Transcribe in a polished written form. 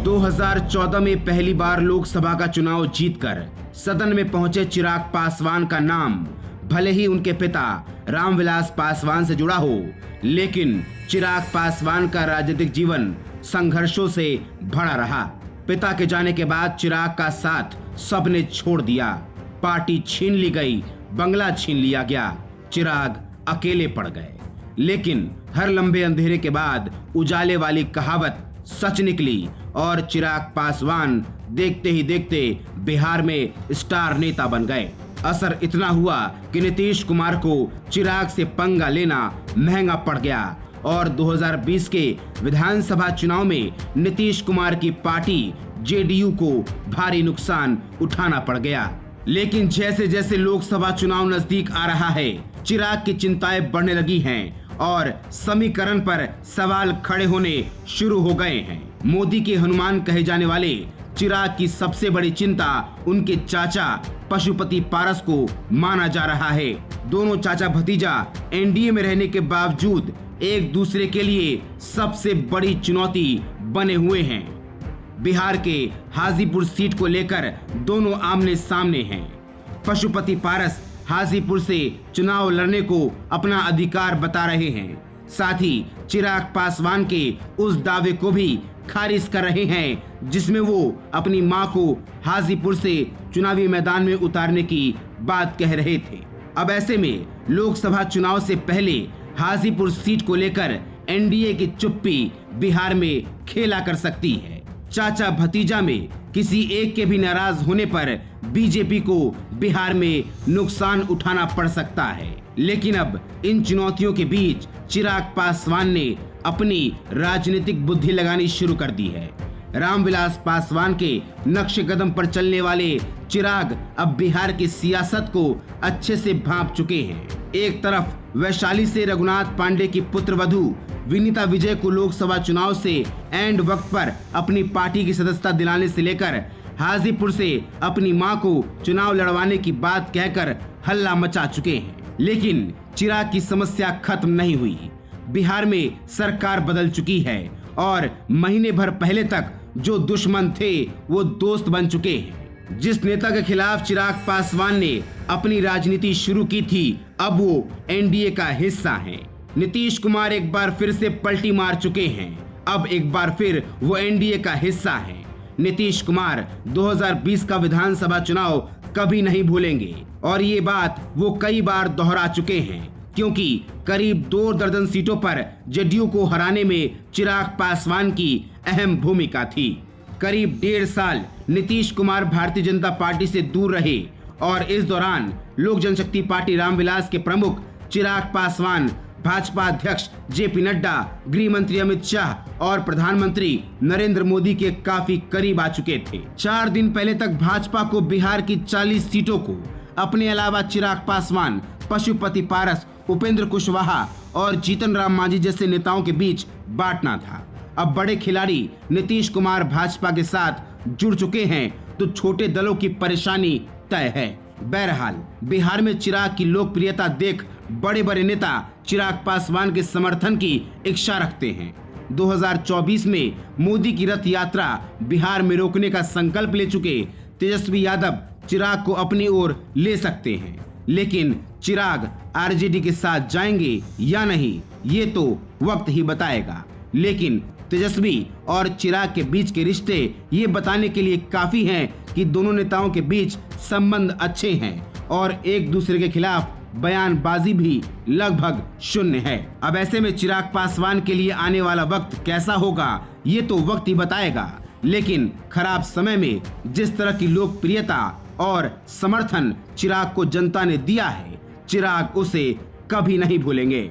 2014 में पहली बार लोकसभा का चुनाव जीतकर सदन में पहुंचे चिराग पासवान का नाम भले ही उनके पिता रामविलास पासवान से जुड़ा हो, लेकिन चिराग पासवान का राजनीतिक जीवन संघर्षों से भरा रहा। पिता के जाने के बाद चिराग का साथ सबने छोड़ दिया, पार्टी छीन ली गई, बंगला छीन लिया गया, चिराग अकेले पड़ गए। लेकिन हर लंबे अंधेरे के बाद उजाले वाली कहावत सच निकली और चिराग पासवान देखते ही देखते बिहार में स्टार नेता बन गए। असर इतना हुआ कि नीतीश कुमार को चिराग से पंगा लेना महंगा पड़ गया और 2020 के विधानसभा चुनाव में नीतीश कुमार की पार्टी जेडीयू को भारी नुकसान उठाना पड़ गया। लेकिन जैसे जैसे लोकसभा चुनाव नजदीक आ रहा है, चिराग की चिंताएं बढ़ने लगी हैं और समीकरण पर सवाल खड़े होने शुरू हो गए हैं। मोदी के हनुमान कहे जाने वाले चिराग की सबसे बड़ी चिंता उनके चाचा पशुपति पारस को माना जा रहा है। दोनों चाचा भतीजा एनडीए में रहने के बावजूद एक दूसरे के लिए सबसे बड़ी चुनौती बने हुए हैं। बिहार के हाजीपुर सीट को लेकर दोनों आमने सामने हैं। पशुपति पारस हाजीपुर से चुनाव लड़ने को अपना अधिकार बता रहे हैं, साथ ही चिराग पासवान के उस दावे को भी खारिज कर रहे हैं जिसमें वो अपनी मां को हाजीपुर से चुनावी मैदान में उतारने की बात कह रहे थे। अब ऐसे में लोकसभा चुनाव से पहले हाजीपुर सीट को लेकर एनडीए की चुप्पी बिहार में खेला कर सकती है। चाचा भतीजा में किसी एक के भी नाराज होने पर बीजेपी को बिहार में नुकसान उठाना पड़ सकता है। लेकिन अब इन चुनौतियों के बीच चिराग पासवान ने अपनी राजनीतिक बुद्धि लगानी शुरू कर दी है। रामविलास पासवान के नक्शे कदम पर चलने वाले चिराग अब बिहार की सियासत को अच्छे से भांप चुके हैं। एक तरफ वैशाली से रघुनाथ पांडे की पुत्रवधू विनीता विजय को लोकसभा चुनाव से एंड वक्त पर अपनी पार्टी की सदस्यता दिलाने से लेकर हाजीपुर से अपनी मां को चुनाव लड़वाने की बात कहकर हल्ला मचा चुके हैं। लेकिन चिराग की समस्या खत्म नहीं हुई। बिहार में सरकार बदल चुकी है और महीने भर पहले तक जो दुश्मन थे वो दोस्त बन चुके हैं। जिस नेता के खिलाफ चिराग पासवान ने अपनी राजनीति शुरू की थी, अब वो एनडीए का हिस्सा हैं। नीतीश कुमार एक बार फिर से पलटी मार चुके हैं, अब एक बार फिर वो एनडीए का हिस्सा हैं। नीतीश कुमार 2020 का विधानसभा चुनाव कभी नहीं भूलेंगे और ये बात वो कई बार दोहरा चुके हैं, क्योंकि करीब 2 दर्जन सीटों पर जेडीयू को हराने में चिराग पासवान की अहम भूमिका थी। करीब 1.5 साल नीतीश कुमार भारतीय जनता पार्टी से दूर रहे और इस दौरान लोक जनशक्ति पार्टी रामविलास के प्रमुख चिराग पासवान भाजपा अध्यक्ष जेपी नड्डा, गृह मंत्री अमित शाह और प्रधानमंत्री नरेंद्र मोदी के काफी करीब आ चुके थे। 4 दिन पहले तक भाजपा को बिहार की 40 सीटों को अपने अलावा चिराग पासवान, पशुपति पारस, उपेंद्र कुशवाहा और जीतन राम मांझी जैसे नेताओं के बीच बांटना था। अब बड़े खिलाड़ी नीतीश कुमार भाजपा के साथ जुड़ चुके हैं तो छोटे दलों की परेशानी तय है। बहरहाल बिहार में चिराग की लोकप्रियता देख बड़े बड़े नेता चिराग पासवान के समर्थन की इच्छा रखते हैं। 2024 में मोदी की रथ यात्रा बिहार में रोकने का संकल्प ले चुके तेजस्वी यादव चिराग को अपनी ओर ले सकते हैं, लेकिन चिराग आरजेडी के साथ जाएंगे या नहीं ये तो वक्त ही बताएगा। लेकिन तेजस्वी और चिराग के बीच के रिश्ते ये बताने के लिए काफी हैं कि दोनों नेताओं के बीच संबंध अच्छे हैं और एक दूसरे के खिलाफ बयानबाजी भी लगभग शून्य है। अब ऐसे में चिराग पासवान के लिए आने वाला वक्त कैसा होगा ये तो वक्त ही बताएगा। लेकिन खराब समय में जिस तरह की लोकप्रियता और समर्थन चिराग को जनता ने दिया है, चिराग उसे कभी नहीं भूलेंगे।